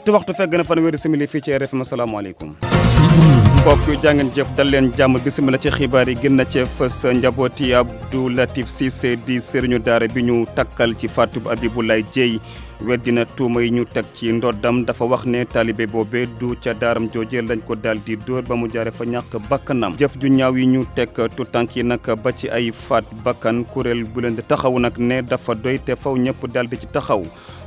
ñetti waxtu fekk na fanweeri simili fii ci RFM asalaamaaleykum. mbokk yu jàngeen jëf dal leen jàmm bisimila ci xibaar yi gën na cee fës njabooti Abdou Latif Cissé di sëriñu daara bi ñu takkal ci faatu Abiboulaye Dieye weddina tuuma yi ñu teg ci ndoddam dafa wax ne taalibe boobe du ca daaram jooje lañ ko daal di dóor ba mu jaare fa ñàkk bakkanam jëf ju ñaaw yi ñu teg tuutànk yi nag ba ci ay faat bakkan kuréel bu leen di taxaw nag ne dafa doy te faw ñëpp daal di ci taxaw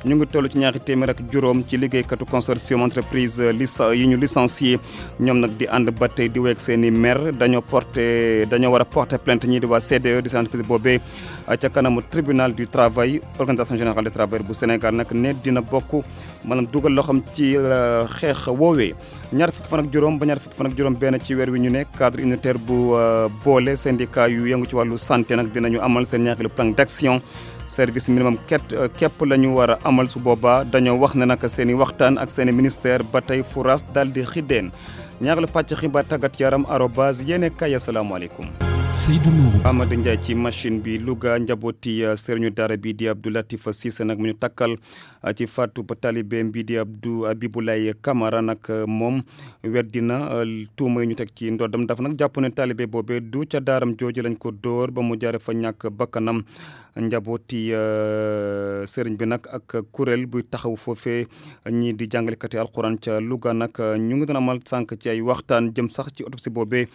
ñu ngi toll ci ñaari téeméer ak juróom ci liggéeykatu consortium entreprise yi ñu licencié ñoom nag di ànd ba tey di weeg seen i maire dañoo war a porter plainte ñii di waa CDE di seen entreprise boobee ca kanamu tribunal du travail organisation générale du travail bu Sénégal nag ne dina bokk maanaam dugal loxoom ci xeex woowee ñaar fukki fan ak juróom ba ñaar fukki fan ak juróom benn ci weer wi ñu ne cadre unitaire bu boole syndicat yu yëngu ci wàllu santé nag dinañu amal seen ñaareelu plan d'action service minimum képp la ñu war a amal su boobaa dañoo wax ne nag seen i waxtaan ak seen i ministère ba tey furaas daal di xiddeen ñaareelu pàcc xibaar tàggat yaram arobase yéene kay asalaamaaleykum. Seydou Nourou Amadou Ndiaye ci machine bi Louga njabooti sëriñu daara bi di Abdou Latif Cissé nag mu ñu takkal ci faatu ba taalibeem bi di Abiboulaye Camara nag moom weddina tuuma yi ñu teg ci ndoddam dafa nag jàpp ne taalibe boobee du ca daaram jooju lañ ko dóor ba mu jaare fa ñàkk bakkanam njabooti sëriñ bi nag ak kuréel buy taxaw foofee ñii di jàngalekati alxuraan ca Louga nag ñu ngi doon amal sànq ci ay waxtaan jëm sax ci autopsie boobee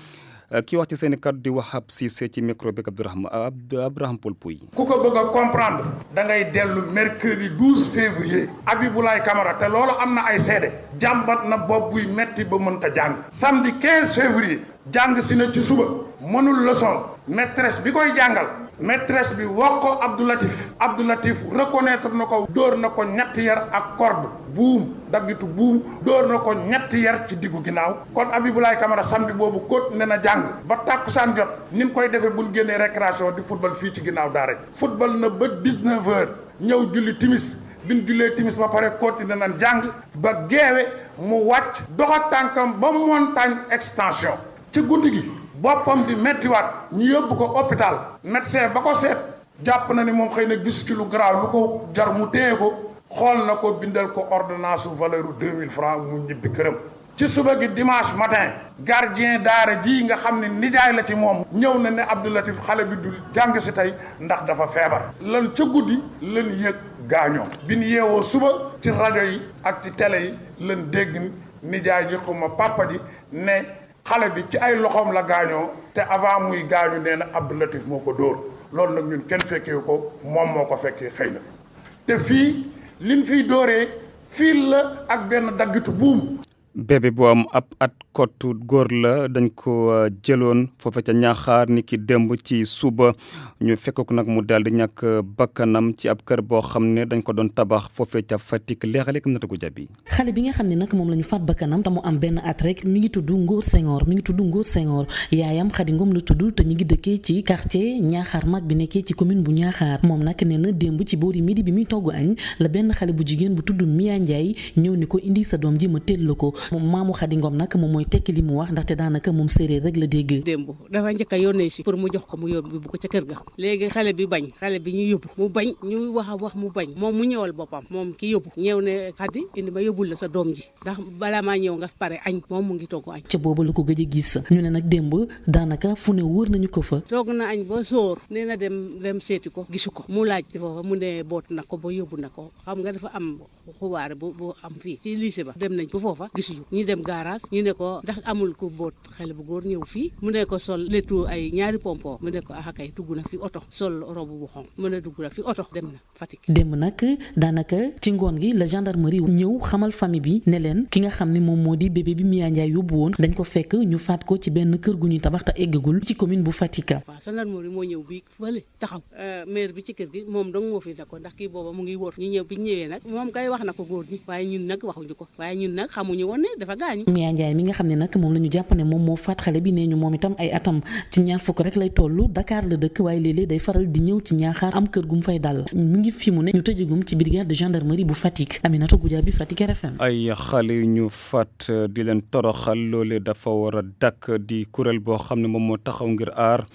kii wax ci seen i kàddu di Wahab Cissé ci micro bi Abraham Paul Pouy. ku ko bëgg a comprendre da ngay dellu mercredi 12 février Abiboulaye Camara te loolu am na ay seede jàmbat na bopp buy metti ba mënta jàng samedi 15 février jàng si na ci suba mënul leçon maîtresse bi koy jàngal maîtresse bi wax ko Abdou Latif reconnaître na ko dóor na ko ñetti yar ak corde buum daggitu buum dóor na ko ñetti yar ci diggu ginnaaw kon Abiboulaye Camara samedi boobu kóot ne na jàng ba tàkkusaan jot ni mu koy defee buñ génnee récréation di football fii ci ginnaaw daara ji football na ba 19 heures ñëw julli timis biñ jullee timis ba pare continué nañ jàng ba geewe mu wàcc doxa tànkam ba montagne extension ci guddi gi boppam di mettiwaat ñu yóbbu ko hôpital médecin ba ko seet jàpp na ni moom xëy na gis ci lu garaaw lu ko jar mu téye ko xool na ko bindal ko ordonnance valeur 2000 francs mu ñibbi këram ci suba gi dimanche matin gardien daara ji nga xam ne nijaay la ci moom ñëw na ne Abdou Latif xale bi du jàng si tey ndax dafa feebar lan ca guddi lan yëg gaañoo bi ñu yeewoo suba ci rajo yi ak ci télé yi lan dégg nijaay ji xuma papa ji ne xale bi ci ay loxoom la gaañoo te avant muy gaañu nee na Abdou Latif moo ko dóor loolu nag ñun kenn fekkee ko moom moo ko fekkee xëy na te fii liñ fiy dóoree fii la ak benn daggitu buum. bébé bu am ab at kottu góor la dañ ko jëloon foofe ca ñaaxaar ni ki démb ci suba ñu fekk ko nag mu daal di ñàkk bakkanam ci ab kër boo xam ne dañ ko doon tabax foofe ca Fatick léexaleeg na ko jabi xale bi nga xam ne nag moom la ñu faat bakkanam te mu am benn at rek mi ngi tudd Ngor Senghor yaayam Khady Ngom la tudd te ñu ngi dëkkee ci quartier ñaaxaar mag bi nekkee ci commune bu ñaaxaar moom nag nee na démb ci boori midi bi muy togg añ la benn xale bu jigéen bu tudd Mia Ndiaye ñëw ni ko indi sa doom ji ma teel la ko moom maamu Khady Ngom nag moom mooy tekki li mu wax ndaxte daanaka moom séeréer rek la dégg. démb dafa njëkk a yónnee si pour mu jox ko mu yóbbu bu ko ca kër ga léegi xale bi ñu yóbbu mu bañ ñu wax mu bañ moom mu ñëwal boppam moom ki yóbbu ñëw ne Khady indi ma yóbbul la sa doom ji ndax balaa maa ñëw nga pare añ moom mu ngi togg añ. ca boobu la ko gëj a gis ñu ne nag démb daanaka fu ne wër nañu ko fa. toog na añ ba sóor nee na dem seeti ko gisu ko mu laaj ci foofa mu ne boot na ko ba yóbbu na ko xam nga dafa am xubaare bu am fii ci lycée ba dem nañ ba foofa gisuñu ñi dem garage ñu ne ko ndax amul ku boot xale bu góor ñëw fii mu ne ko sol lettu ay ñaari pompo mu ne ko kay dugg na fi oto sol robu bu xonq mu ne dugg na fi oto dem na Fatick. démb nag daanaka ci ngoon gi la gendarmerie ñëw xamal famille bi ne leen ki nga xam ne moom moo di bébé bi Mia Ndiaye yóbbu woon dañ ko fekk ñu faat ko ci benn kër gu ñuy tabax te eggagul ci commune bu Fatick. waaw gendarmerie moo ñëw bi fële taxaw maire bi ci kër gi moom dong moo fi nekkoon ndax kii booba mu ngi wóor ñu ñëw bi ñëwee nag moom kay wax na ko góor ñi waaye ñun nag waxuñu ko waaye ñun nag xamuñu woon ne dafa gaañu. Mia Ndiaye mi nga xam ne nag moom la ñu jàpp ne moom moo faat xale bi nee ñu moom itam ay atam ci ñaar fukk rek lay toll Dakar la dëkk waaye léeg-léeg day faral di ñëw ci ñaaxaar am kër gu mu fay dal mu ngi fi mu ne ñu tëjagum ci brigade de gendarmerie bu Fatick Aminata Goudiaby Fatick RFM. ay xale yu ñu faat di leen toroxal loole dafa war a dakk di kuréel boo xam ne moom moo taxaw ngir aar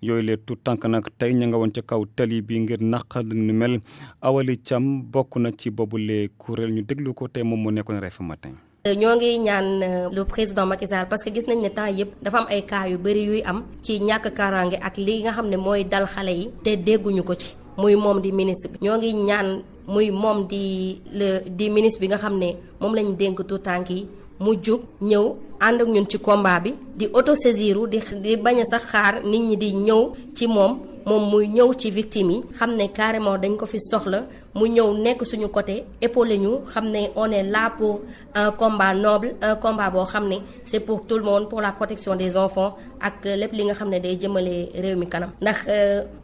yooyu lee tout tànk nag tey ña nga woon ca kaw tali bi ngir naqal nu mel Awali Thiam bokk na ci boobule kuréel ñu déglu ko tey moom moo nekkoon RFM matin. ñoo ngi ñaan le président Macky Sall parce que gis nañ ne temps yëpp dafa am ay cas yu bëri yuy am ci ñàkk kaaraange ak li nga xam ne mooy dal xale yi te dégguñu ko ci muy moom di ministre bi ñoo ngi ñaan muy moom di ministre bi nga xam ne moom lañ dénk tout tànk yi mu jug ñëw ànd ak ñun ci combat bi di autosaisiru di bañ a sax xaar nit ñi di ñëw ci moom muy ñëw ci victime yi xam ne carrément dañ ko fi soxla mu ñëw nekk suñu côté épaulé ñu xam ne on est là pour un combat noble un combat boo xam ne c'est pour tout le monde pour la protection des enfants ak lépp li nga xam ne day jëmale réew mi kanam ndax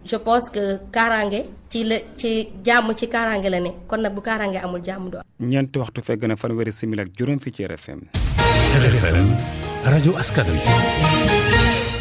je pense que kaaraange ci jàmm ci kaaraange la ne kon nag bu kaaraange amul jàmm du am. ñeenti waxtu fekk na fanweeri simili ak juróom fii ci RFM. RFM rajo askan wi.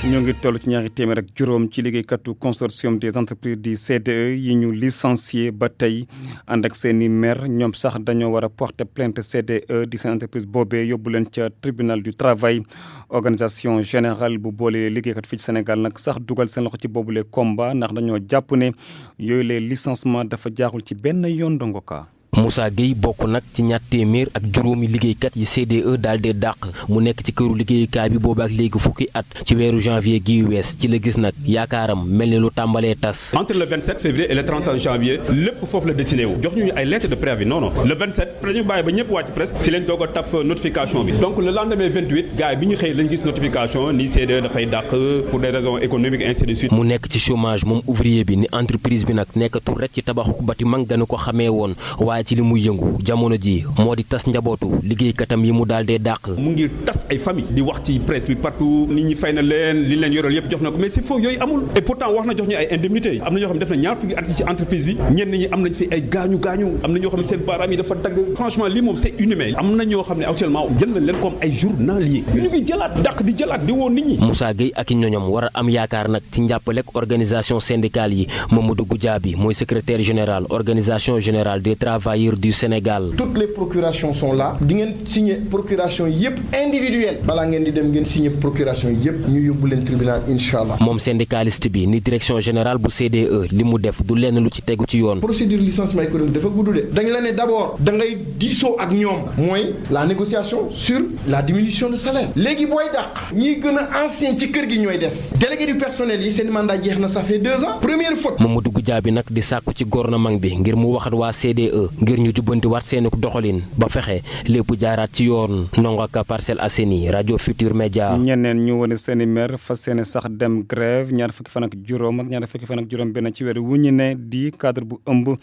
ñoo ngi toll ci ñaari téeméer ak juróom ci liggéeykatu consortium des entreprises du CDE yi ñu licencié ba tey ànd ak seen i maire ñoom sax dañoo war a porter plainte CDE di seen entreprise boobee yóbbu leen ca tribunal du travail organisation générale bu boole liggéeykat fii ci Sénégal nag sax dugal seen loxo ci boobule combat ndax dañoo jàpp ne yooyu les licenciements dafa jaaxul ci benn yoon dongo ka Moussa Gueye bokk nag ci ñaar téeméer ak juróomi liggéeykat yi CDE daal di dàq mu nekk ci këru liggéeykaay bi boobu ak léegi fukki at ci weeru janvier gii wees ci la gis nag yaakaaram mel ni lu tàmbalee tas. entre le 27 février et le 30 janvier lépp foofu la dessiné wu jox ñu ay lettre de préavis non le 27 dañu bàyyi ba ñëpp wàcc presque si leen doog a taf notification bi donc le lendemain 28 gars yi bi ñu xëy lañ gis notification ni CDE dafay dàq pour des raisons économiques ainsi de suite. mu nekk ci chômage moom ouvrier bi ni entreprise bi nag nekkatul rek ci tabaxu bâtiment ganu ko xamee woon waaye ci li muy yëngu jamono ji moo di tas njabootu liggéeykatam yi mu daal dee dàq. mu ngi tas ay famille di wax ci presse bi partout nit ñi fay na leen li leen yoral yëpp jox na ko mais c'est faux yooyu amul et pourtant wax na jox ñu ay indemnités am na ñoo xam ne def na ñaar fukki at ci entreprise bi ñenn ñi am nañ fi ay gaañu am na ñoo xam ne seen baaraam yi dafa dagg franchement lii moom c'est inhumain am na ñoo xam ne actuellement jël nañ leen comme ay journaliers ñu ngi jëlaat dàq di jëlaat di woo nit ñi. Moussa Gueye ak i ñoñom war a am yaakaar nag ci njàppalek organisation syndicale yi Mamadou Goudiaby mooy secrétaire général organisation générale des travailleurs du Sénégal. Toutes les procurations sont là di ngeen signer procuration yëpp individuelle balaa ngeen di dem ngeen signer procuration yëpp ñu yóbbu leen tribunal incha allah. moom syndicaliste bi ni direction générale bu CDE li mu def du lenn lu ci tegu ci yoon. procédure licenciement économique dafa gudd de dañ la ne d'abord da ngay diisoo ak ñoom mooy la négociation sur la diminution de salaire léegi booy dàq ñiy gën a ancien ci kër gi ñooy des délégué du personnel yi seen mandat jeex na ça fait 2 ans première faute. Mamadou Goudiaby nag di sàkku ci gouvernement bi ngir mu waxat waa CDE ngir ñu jubbanti waat seen doxalin ba fexe lépp jaaraat ci yoon ndongo ka Parcelles Assainies rajo Futur Média. ñeneen ñu wane seen i maire fas yéene sax dem grève ñaar fukki fan ak juróom benn ci weer wu ñu ne di cadre bu ëmb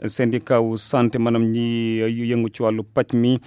syndicat wu santé maanaam ñi yëngu ci wàllu paj mi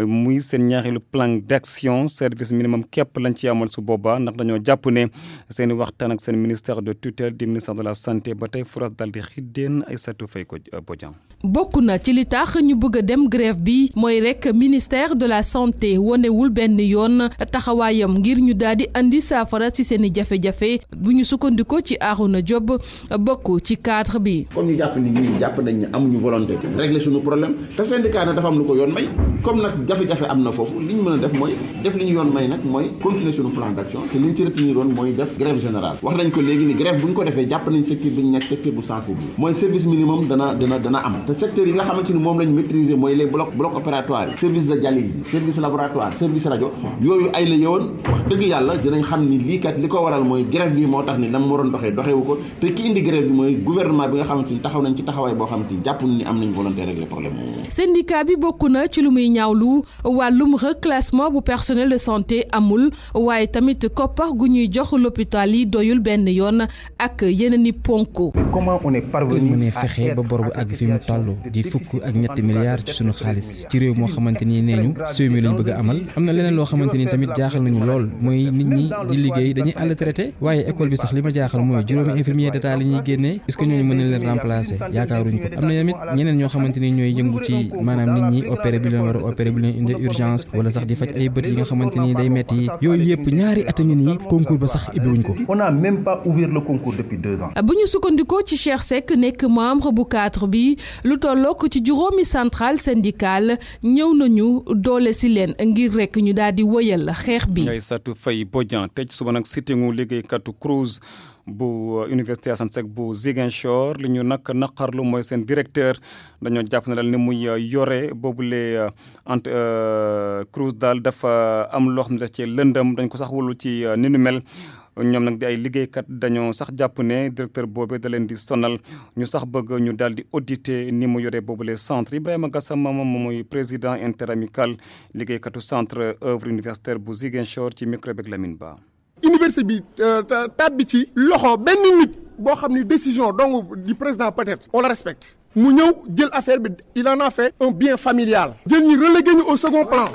muy seen ñaareelu plan d'action service minimum képp lañ ci amal su boobaa ndax dañoo jàpp ne seen i waxtaan ak seen ministère de tutelle di ministère de la santé ba tey furas dal di xiddeen ay satu fay ko Bodian. bokk na ci li tax ñu bëgg a dem grève bi mooy rek ministère de la santé wonewul benn yoon taxawaayam ngir ñu daal di andi saafara ci seen i jafe-jafe bu ñu sukkandikoo ci Arouna Diop bokk ci cadre bi. comme ñu jàpp ni ñii jàpp nañ ne amuñu volonté régler suñu problème te syndicat nag dafa am lu ko yoon may comme nag jafe-jafe am na foofu li ñu mën a def mooy def li ñu yoon may nag mooy continuer suñu plan d'action te li ñu ci retenir woon mooy def grève générale wax nañ ko léegi ni grève bu ñu ko defee jàpp nañ secteur bi ñu nekk secteur bu sensible mooy service minimum dana am te secteur yi nga xamante ni moom lañ maîtriser mooy les blocs opératoires yi service de dialyse service laboratoire service rajo yooyu ay la yowoon wax dëgg yàlla dinañ xam ni lii kat li ko waral mooy grève bi moo tax ni lam waroon doxewu ko te ki indi grève bi mooy gouvernement bi nga xamante ni taxaw nañ ci taxawaay boo xamante ni jàpp ni am nañ volonté régler problème moom. syndicat bi bokk na ci lu muy ñaawlu wàllum reclassement bu personnel de santé amul waaye tamit koppar gu ñuy jox l'hôpital yi doyul benn yoon ak yeneen i ponk. comment on est parvenu à fexe ba bor bu àgg fi mu toll di fukk ak ñetti milliards ci sunu xaalis ci réew moo xamante ni nee ñu semi lañ bëgg a amal am na leneen loo xamante ni tamit jaaxal nañu lool mooy nit ñi di liggéey dañuy àll traité waaye école bi sax li ma jaaxal mooy juróomi infirmier d'état li ñuy génnee est-ce que ñooñu mën nañ leen remplacer yaakaaruñ ko am na tamit ñeneen ñoo xamante ni ñooy yëngu ci maanaam nit ñi opéré bi leen war a opéré bi leen indi urgence wala sax di faj ay bët yi nga xamante ni day metti yooyu yëpp ñaari at a ngi nii concours ba sax ibbiwuñ ko. on n'a même pas ouvert le concours depuis 2 ans. bu ñu sukkandikoo ci Cheikh Seck nekk membre bu cadre bi lu tollook ci juróomi centrale syndicale ñëw nañu doole si leen ngir rek ñu daal di wëyal xeex bi. ngay satu fay Bodian tey ci suba nag sittingu liggéeykatu Cruz bu université Assane Seck bu Ziguinchor li ñu nag naqarlu mooy seen directeur dañoo jàpp ne daal ni muy yore boobule Crous daal dafa am loo xam ne ci lëndëm dañ ko sax wulu ci ni nu mel ñoom nag di ay liggéeykat dañoo sax jàpp ne directeur boobu da leen di sonal ñu sax bëgg ñu daal di auditer ni mu yore boobule centre Ibrahima Gassama moom mooy président interamical liggéeykatu centre œuvre universitaire bu Ziguinchor ci micro beeg Lamine Ba. université bi tàbbi ci loxo benn nit boo xam ni décision donc du président peut-être on le respecte mu ñëw jël affaire bi il en a fait un bien familial jël ñu relégué ñu au second plan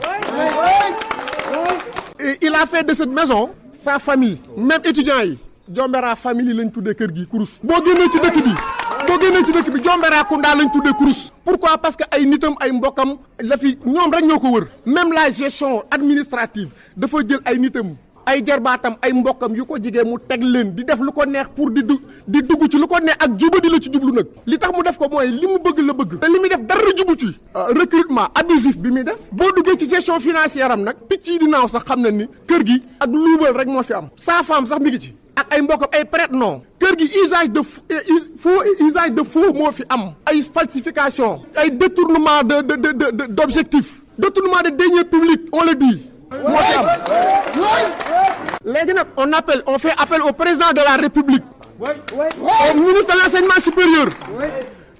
et il a fait de cette maison sa famille même étudiants yi Jombera famille lañ tuddee kër gi Crous boo génnee ci dëkk bi Jombera Kounda lañ tuddee Crous pourquoi parce que ay nitam ay mbokkam la fi ñoom rek ñoo ko wër même la gestion administrative dafa jël ay nitam ay jarbaatam ay mbokkam yu ko jigee mu teg leen di def lu ko neex pour di dugg ci lu ko neex ak jubadi la ci jublu nag li tax mu def ko mooy li mu bëgg la bëgg te li muy def dara jubu ci recrutement abusif bi muy def boo duggee ci gestion financière am nag picc yi di naaw sax xam na ni kër gi ak luubal rek moo fi am sa femme sax mi ngi ci ak ay mbokkam ay prête non kër gi usage de faux moo fi am ay falsification ay détournement d'objectifs détournement de deniers publics on le dit moo fi am léegi nag on fait appel au président de la République au ministre de l'enseignement supérieur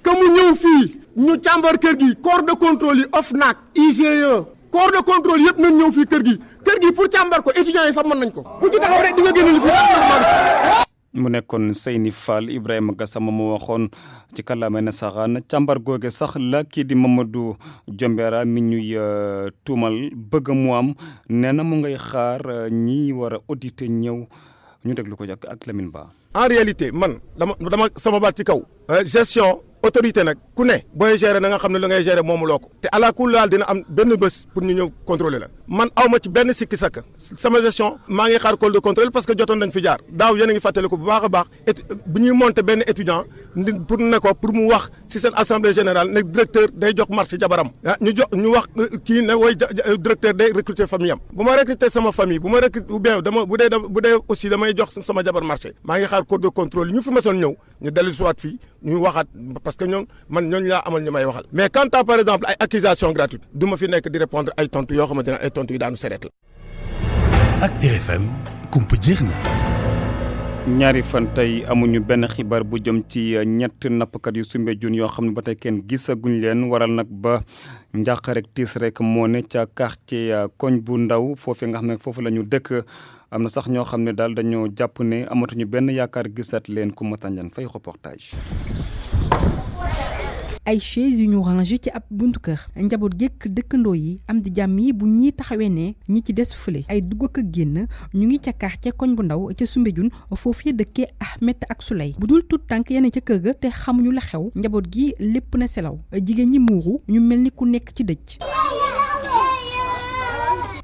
que mu ñëw fii ñu càmbar kër gi corps de contrôle yi OFNAC IGE corps de contrôle yëpp nañ ñëw fii kër gi pour càmbar ko étudiants yi sax mën nañ ko bu ci taxaw rek di nga génne li fii mu nekkoon Seyni Fall Ibrahima Gassama mu waxoon ci kàllaamay nasaraan càmbar googe sax la kii di Mamadou Jombera mi ñuy tuumal bëgg mu am nee na mu ngay xaar ñi war a auditer ñëw ñu déglu ko ak Lamine Ba. en réalité man dama sama baat ci kaw gestion autorité nag ku ne booy gérer na nga xam ne la ngay gérer moomuloo ko te ala kulli haal dina am benn bés pour ñu ñëw contrôler la man awma ci benn sikki sakka sama gestion maa ngi xaar col de contrôle parce que jotoon nañ fi jaar daaw yéen a ngi fàttali ko bu baax a baax bu ñuy monter benn étudiant pour ne ko pour mu wax ci seen assemblée générale ne directeur day jox marché jabaram ñu wax kii ne way directeur day recruter famille am bu ma recruter sama famille bu ma recruter ou bien bu dee aussi damay jox sama jabar marché maa ngi xaar col de contrôle ñu fi masoon ñëw ñu dellu siwaat fii ñu waxaat parce que ñooñu laa amal ñu may waxal mais quant à par exemple ay accusations gratuites du ma fi nekk di répondre ay tontu yoo xamante ne ay tontu yu daanu sereet la. ak RFM kumpa jeex na. ñaari fan tey amuñu benn xibaar bu jëm ci ñett nappkat yu Soumbédioune yoo xam ne ba tey kenn gisaguñ leen waral nag ba njàq rek tiis rek moo ne ca quartier koñ bu ndaw foofee nga xam ne foofu la ñu dëkk am na sax ñoo xam ne daal dañoo jàpp ne amatuñu benn yaakaar gisaat leen ku matanjan fay reportage. ay chaise yu ñu rangé ci ab buntu kër njaboot gékk dëkkandoo yi am di jàmm yi bu ñii taxawee ne ñi ci des fële ay dugg ak génn ñu ngi ca quartier koñ bu ndaw ca Soumbédioune foofu ya dëkkee Ahmed ak Souley bu dul tout tànk yenn ca kër ga te xamuñu la xew njaboot gi lépp na selaw jigéen ñi muuru ñu mel ni ku nekk ci dëj.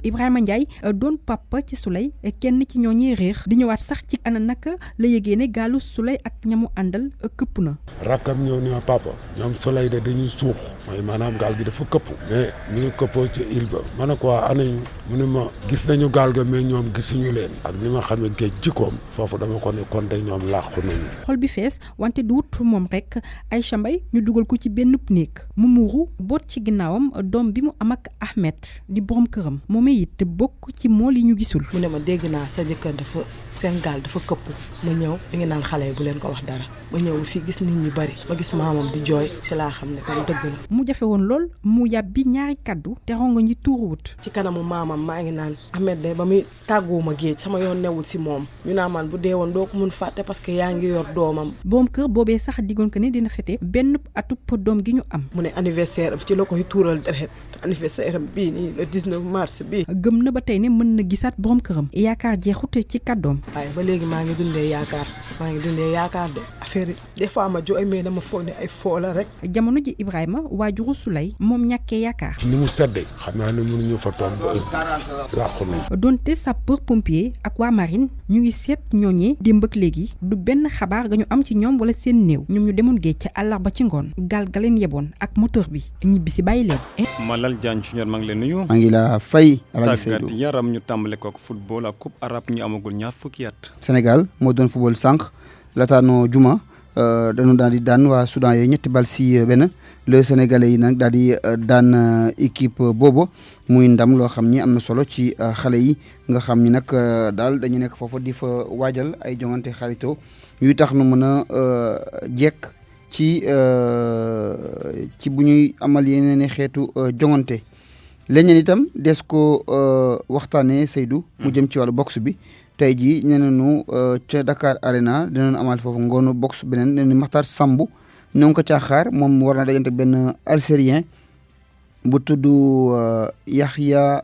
Ibrahima Ndiaye doon papa ci Souley kenn ci ñooñi réer di ñëwaat sax ci ana naka la yëgee ne gaalu Souley ak ñamu àndal këpp na. rakkam ñëw ni ma papa ñoom Souley de dañuy suux mooy maanaam gaal gi dafa këpp mais mi ngi këppoo ci île ba ma ne ko anañu mu ne ma gis nañu gaal ga mais ñoom gisuñu leen ak ni ma xamee géej jikkoom foofu dama ko ne kon de ñoom làqu nañu. xol bi fees wante du wut moom rek Aïcha Mbaye ñu dugal ko ci benn néeg mu muuru boot ci ginnaawam doom bi mu am ak Ahmed di borom këram moom it bokk ci mool yi ñu gisul. mu ne ma dégg naa sa jëkkër dafa seen gaal dafa këpp ma ñëw mi ngi naan xale yi bu leen ko wax dara ma ñëw fii gis nit ñi bari ma gis maamam di jooy ci laa xam ne kon dëgg la. mu jafe woon lool mu yàbbi ñaari kaddu te rongo ñi tuuruwut. ci kanamu maamam maa ngi naan Ahmed de ba muy tàgguwuma géej sama yoon newul si moom ñu naa man bu dee woon doo ko mun fàtte parce que yaa ngi yor doomam. boom kër boobee sax diggoon ko ne dina fete benn atub doom gi ñu am. mu ne anniversaire am ci la koy tuural deret anniversaire am bii nii le 19 mars bii. gëm na ba tey ne mën na gisaat borom këram yaakaar jeexut ci kàddoom. waaye ba léegi maa ngi dundee yaakaar de affaire yi des fois ma jooy mais dama foog ne ay foo la rek. jamono ji Ibrahima waajuru Souley moom ñàkkee yaakaar. ni mu seddee xam naa ne mënuñu fa toog ba làqu nañ. donte sapeur pompier ak waa marine ñu ngi seet ñooñee démb ak léegi du benn xabaar ga ñu am ci ñoom wala seen néew ñoom ñu demoon géej ca àllarba ci ngoon gaal ga leen yeboon ak moteur bi ñibbi si bàyyi leen. Malal Diagne Junior maa ngi leen nuyu. maa ngi la fay. tàggat yaram ñu tàmbale ko ak football ak coupe arabe ñu amagul ñaar fukki at. Sénégal moo doon football sànq lataano juma dañu daal di daan waa Soudan yooyu 3-1 le Sénégalais yi nag daal di daan équipe boobu muy ndam loo xam ni am na solo ci xale yi nga xam ni nag daal dañu nekk foofu di fa waajal ay jongante xaritoo yuy tax nu mën a jekk ci bu ñuy amal yeneen i xeetu jongante. leneen itam des ko waxtaanee Seydou. mu jëm ci wàllu boxe bi. tey jii nee nañu ca Dakar Arena dinañu amal foofu ngoonu boxe beneen nee nañu Makhtar Sambu ñoo ngi ko caaxaar moom war na dajante benn Algérien bu tudd Yahya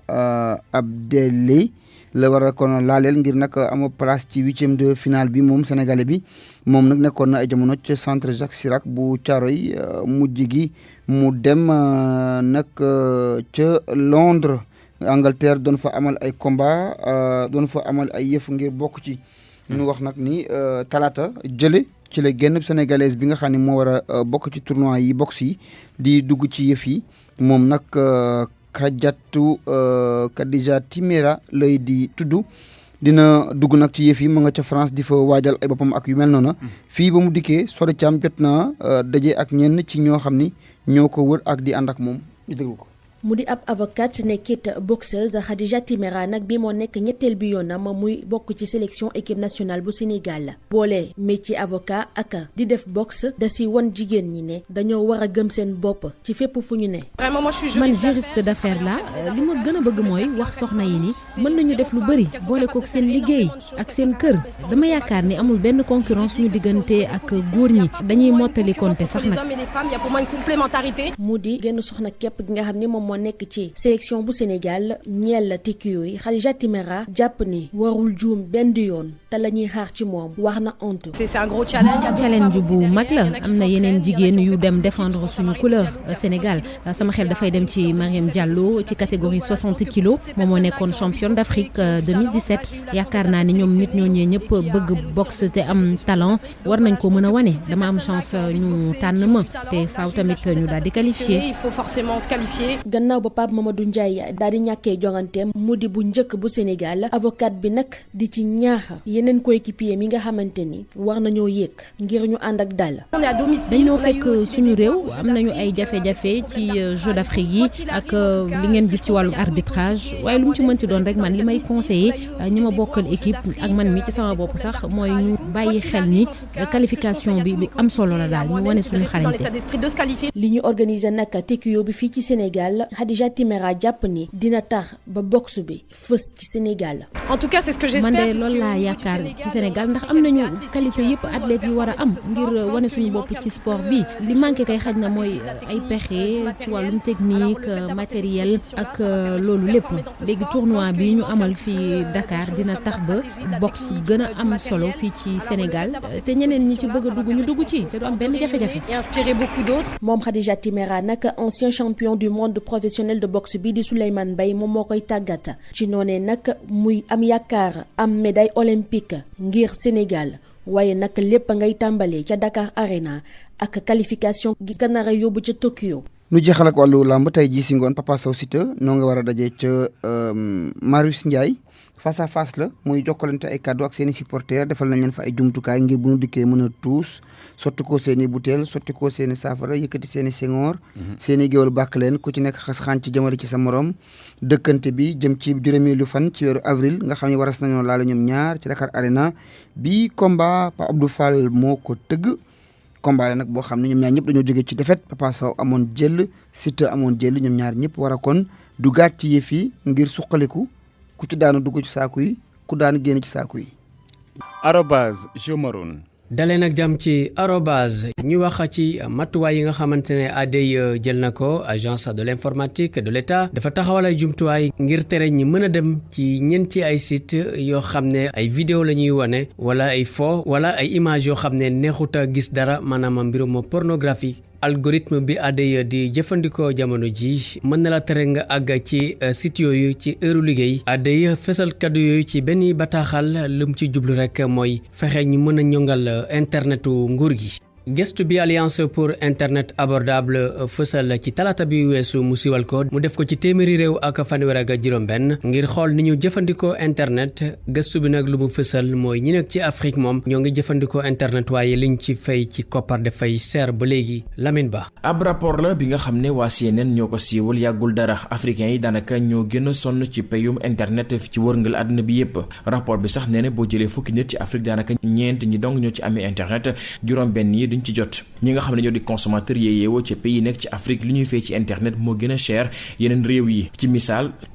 Abdelli la war a kon laaleel ngir nag am place ci 8e de finale bi moom sénégalais bi moom nag nekkoon na ay jamono ca centre Jacques Chirac bu Thiaroye mujj gi mu dem nag ca Londres. Angleterre doon fa amal ay combat doon fa amal ay yëf ngir bokk ci ñu wax nag ni talaata jële ci la génn sénégalaise bi nga xam ne moo war a bokk ci tournoi yi boxe yi di dugg ci yëf yi moom nag Khadija Timéra lay di tudd dina dugg nag ci yëf yi mu nga ca France di fa waajal ay boppam ak yu mel noonu fii ba mu dikkee Sode Thiam jot na daje ak ñenn ci ñoo xam ni ñoo ko wër ak di ànd ak moom ñu déglu ko. mu di ab avocate nekkit boxeuse Khadija Timéra nag bi moo nekk ñetteel bi yoonam muy bokk ci sélection équipe nationale bu Sénégal boole métier avocat ak di def boxe da si won jigéen ñi ne dañoo war a gëm seen bopp ci fépp fu ñu ne. man juriste d'affaires la li ma gën a bëgg mooy wax soxna yi ni mën nañu def lu bëri boole kook seen liggéey ak seen kër dama yaakaar ni amul benn concurrence suñu diggante ak góor ñi dañuy mottali compter sax nag. mu di genn soxna képp gi nga xam ni moom moo nekk ci sélection bu Sénégal ñeel la tekki yooyu Khadija Timéra jàpp ni warul juum benn yoon te la ñuy xaar ci moom wax na honte. c'est un gros challenge bu mag la am na yeneen jigéen yu dem défendre suñu couleur Sénégal sama xel dafay dem ci Mariam Diallo ci catégorie 60 kilos moom moo nekkoon championne d'Afrique 2017 yaakaar naa ni ñoom nit ñooñee ñëpp bëgg boxe te am talent war nañ ko mën a wane dama am chance ñu tànn ma te faaw tamit ñu daal di qualifier. il faut forcément se qualifier. gannaaw ba Pape Mamadou Ndiaye daal di ñàkkee jonganteem mu di bu njëkk bu Sénégal avocate bi nag di ci ñaax yeneen coéquipier mi nga xamante ni war nañoo yéeg ngir ñu ànd ak dal. dañoo fekk suñu réew am nañu ay jafe-jafe ci Jeux d'Afrique yi ak li ngeen gis ci wàllu arbitrage waaye lu mu ci mënti doon rek man li may conseiller ñi ma bokkal équipe ak man mi ci sama bopp sax mooy ñu bàyyi xel ni qualification bi lu am solo la daal ñu wane suñu xarañte. li ñu organiser nag tekkiyo bi fii ci Sénégal Khadija Timéra jàpp ni dina tax ba boxe bi fës ci Sénégal. en tout cas c'est ce que j'espère. man de loolu laa yaakaar ci Sénégal ndax am nañu qualité yëpp athlètes yi war a am ngir wane suñu bopp ci sport bi li manqué kay xaj na mooy ay pexe ci wàllum technique matériel ak loolu lépp léegi tournoi bi ñu amal fii Dakar dina tax ba boxe gën a am solo fii ci Sénégal te ñeneen ñi ci bëgg a dugg ñu dugg ci te du am benn jafe-jafe. et inspirer beaucoup d'autres. moom Khadija Timéra nag ancien champion du monde professionnel de boxe bi di Souleymane Mbaye moom moo koy tàggat ci noonee nag muy am yaakaar am médaille olympique ngir Sénégal waaye nag lépp ngay tàmbalee ca Dakar Arena ak qualification gi ka nar a yóbbu ca Tokyo. nu jeexal ak wàllu làmb tey jii si ngoon Papa Sow Siteu noo nga war a daje ca Marius Ndiaye face à face la muy jokkalante ay kàddu ak seen i supporters defal nañ leen fa ay jumtukaay ngir bu nu dikkee mën a tuus sotti ko seen i butéel sotti ko seen i saafara yëkkati seen i sengoor seen i géwal bàkk leen ku ci nekk xas xaan ci jëmale ci sa morom dëkkante bi jëm ci juróomeelu fan ci weeru avril nga xam ne waras nañoo laala ñoom ñaar ci Dakar Arena bi combat Pa Abdou Fall moo ko tëgg combat la nag boo xam ne ñoom ñaar ñëpp dañoo jógee ci défaite Papa Sow amoon jël Siteu amoon jël ñoom ñaar ñëpp war a kon du gaat ci yëf yi ngir suqaliku ku ci daanu dugg ci saaku yi ku daanu génn ci saaku yi. arobase Jomaroon dalee nag jàmm ci arobase ñu wax ci matuwaay yi nga xamante ne ADIE jël na ko agence de l'informatique de l'État dafa taxawal ay jumtuwaay ngir tere ñi mën a dem ci ñeenti ay site yoo xam ne ay vidéo la ñuy wane wala ay fo wala ay image yoo xam ne neexut a gis dara maanaam mbirum pornographie. algorithme bi ADIE di jëfandikoo jamono ji mën na la tere nga àgg ci site yooyu ci heure liggéey ADIE fesal kaddu yooyu ci benn bataaxal lum ci jublu rek mooy fexe ñu mën a ñongal internetu nguur gi. gestu bi alliance pour internet abordable fësal ci talaata bi weesu mu siwal ko mu def ko ci téeméeri réew ak fanweer ak juróom-benn ngir xool ni ñu jëfandikoo internet gëstu bi nag lu mu fësal mooy ñi nekk ci Afrique moom ñoo ngi jëfandikoo internet waaye liñ ci fay ci koppar dafay seer ba léegi. Lamine Ba. ab rapport la bi nga xam ne waa CNN ñoo ko siiwal yàggul dara africains yi daanaka ñoo gën a sonn ci payum internet ci wërngal àdduna bi yépp rapport bi sax nee na boo jëlee fukki nit ci Afrique daanaka ñeent ñi dong ñoo ci amee internet juróom-benn yi duñ ci jot ñi nga xam ne ñoo di consommateur yi yeewoo ci pays yi nekk ci Afrique li ñuy fay ci internet moo gën a cher yeneen réew yi ci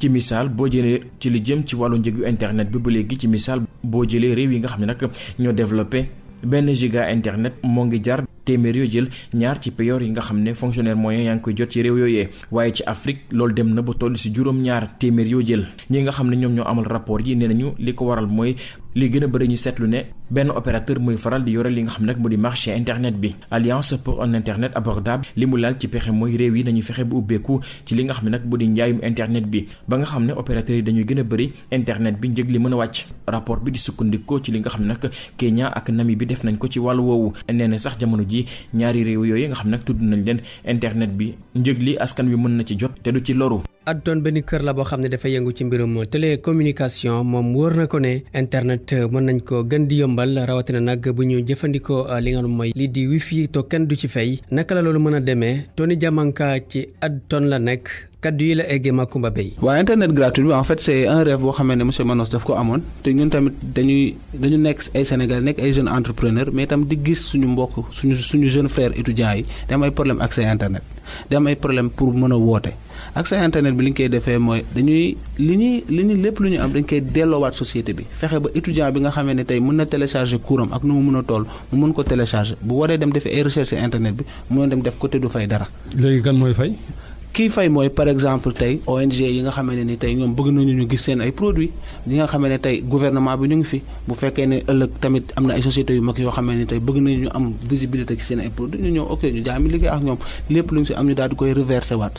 misaal boo jëlee ci li jëm ci wàllu njëgu internet bi ba léegi ci misaal boo jëlee réew yi nga xam ne nag ñoo développé benn giga internet moo ngi jar téeméer yoo jël ñaar ci payoor yi nga xam ne fonctionnaire moyen yaa ngi koy jot ci réew yooyee waaye ci Afrique loolu dem na ba toll ci juróom-ñaar téeméer yoo jël ñi nga xam ne ñoom ñoo amal rapport yi nee nañu li ko waral mooy li gën a bëri ñu seetlu ne benn opérateur muy faral di yore li nga xam ne nag mu di marché internet bi alliance pour un internet abordable li mu laal ci pexe mooy réew yi nañu fexe bu ubbeeku ci li nga xam ne nag mu di njaayum internet bi ba nga xam ne opérateur yi dañuy gën a bëri internet bi njëg li mën a wàcc rapport bi di sukkandikoo ci li nga xam ne nag Kenya ak Namibie def nañ ko ci wàllu woowu nee na sax jamono ji ñaari réew yooyu nga xam ne nag tudd nañ leen internet bi njëg li askan wi mën na ci jot te du ci loru. addoon benn kër la boo xam ne dafa yëngu ci mbirum télécommunication moom wóor na ko ne internet mën nañ ko gën di yombal rawatina nag bu ñu jëfandikoo li nga xam mooy lii di wifi to kenn du ci fay naka la loolu mën a demee Tony Diamanka ci addoon la nekk kaddu yi la eggee Makumba Bey. waaw internet gratuit bi en fait c'est un rêve boo xamee ne monsieur Manos daf ko amoon te ñun tamit dañu nekk ay Sénégal nekk ay jeunes entrepreneurs mais tam di gis suñu mbokk suñu jeune frère étudiants yi da am ay problème accès internet da am ay problème pour mën a woote accès internet bi li ñu koy defee mooy dañuy li ñuy lépp lu ñu am dañ koy delloowaat société bi fexe ba étudiant bi nga xamee ne tey mën na télécharger cours am ak nu mu mën a toll mu mën ko télécharger bu waree dem defi ay recherche internet bi mu mën dem def côté du fay dara. léegi kan mooy fay. kii fay mooy par exemple tey ONG yi nga xamante ni tey ñoom bëgg nañu ñu gis seen ay produits yi nga xamante ne tey gouvernement bi ñu ngi fi bu fekkee ne ëllëg tamit am na ay sociétés yu mag yoo xamante ni tey bëgg nañu ñu am visibilité ci seen ay produits ñu ñëw ok ñu jaay mi liggéey ak ñoom lépp lu ñu si am ñu daal di koy reversé waat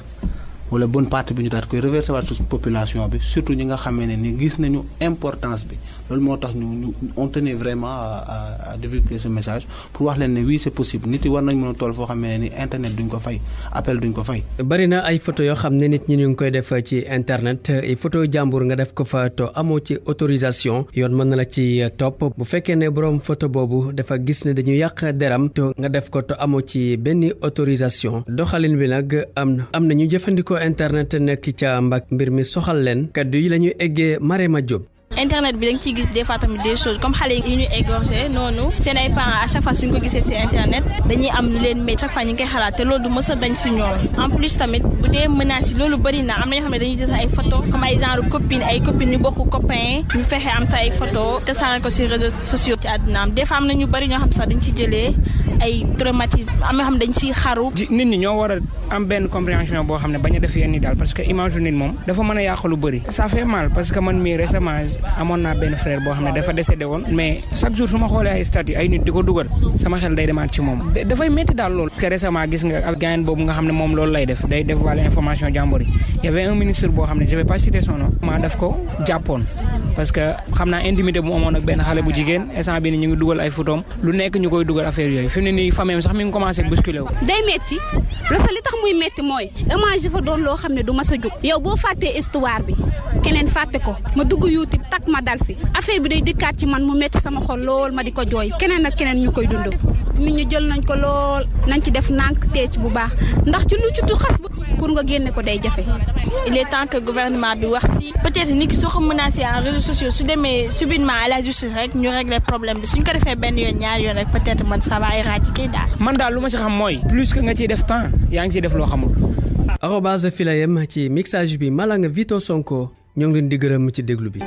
wala bonne partie bi ñu daal di koy reversé waat su population bi surtout ñi nga xamante ne ni gis nañu importance bi loolu moo tax ñu on tenait vraiment à divulguer ce message pour wax leen ne oui c'est possible nit yi war nañ mën a toll foo xam ne ni internet duñ ko fay appel duñ ko fay. bari na ay photo yoo xam ne nit ñi ñu ngi koy def ci internet ay photo jàmbur nga def ko fa to amoo ci autorisation yoon mën na la ci topp bu fekkee ne borom photo boobu dafa gis ne dañu yàq deram to nga def ko to amoo ci benn autorisation doxalin bi nag am na ñu jëfandikoo internet nekk ca mbir mi soxal leen kaddu yi la ñuy eggee Marema Diop. internet bi da nga ciy gis des fois tamit des choses comme xale yi ñu égorgé noonu seen ay parents à chaque fois suñu ko gisee ci internet dañuy am lu leen métti chaque fois ñu ngi koy xalaat te loolu du mës a dañ ci ñoom en plus tamit bu dee menaces yi loolu bëri na am na ñoo xam ne dañuy jël ay photo comme ay genre copine ay copines ñu bokk copain ñu fexe am sa ay photo te sànni ko ci réseaux sociaux ci àdduna am des fois am na ñu bëri ñoo xam sax dañ ci jëlee ay traumatisme am na xam dañ ciy xaru. nit ñi ñoo war a am benn compréhension boo xam ne bañ a def yenn yi daal parce que image nit moom dafa mën a yàq lu bëri ça fait mal parce que man mii récemment amoon naa benn frère boo xam ne dafa décédé woon mais chaque jour su ma xoolee ay statut ay nit di ko dugal sama xel day demaat ci moom dafay métti daal loolu parce que récemment gis nga ak gaayen boobu nga xam ne moom loolu lay def day def wàllu information jàmbur yi y avait un ministre boo xam ne je vais pas citer son nom maa daf ko jàppoon parce que xam naa intimité bu mu amoon ak benn xale bu jigéen instant bi ni ñu ngi dugal ay photom lu nekk ñu koy dugal affaire yooyu fi mu ne nii famille sax mi ngi commencé bousculer wu day metti la sa li tax muy metti mooy image dafa doon loo xam ne du mas a jóg yow boo fàttee histoire bi keneen fàtte ko ma dugg YouTube tak ma dal si affaire bi day dikkaat ci man mu metti sama xol lool ma di ko jooy keneen ak keneen ñu koy dund nit ñi jël nañ ko lool nañ ci def nànk tee ci bu baax ndax ci lu ci tu xas pour nga génne ko day jafe. il est temps que gouvernement bi wax si peut-être nit ki soo ko menacé en réseaux sociaux su demee subitement à la justice rek ñu régler problème bi suñ ko defee benn yoon ñaar yoon rek peut-être man ça va éradiquer daal. man daal lu ma si xam mooy plus que nga ciy def temps yaa ngi ciy def loo xamul. arobase filayem ci mixage bi Malang Vito Sonko ñoo ngi leen di gërëm ci déglu bi.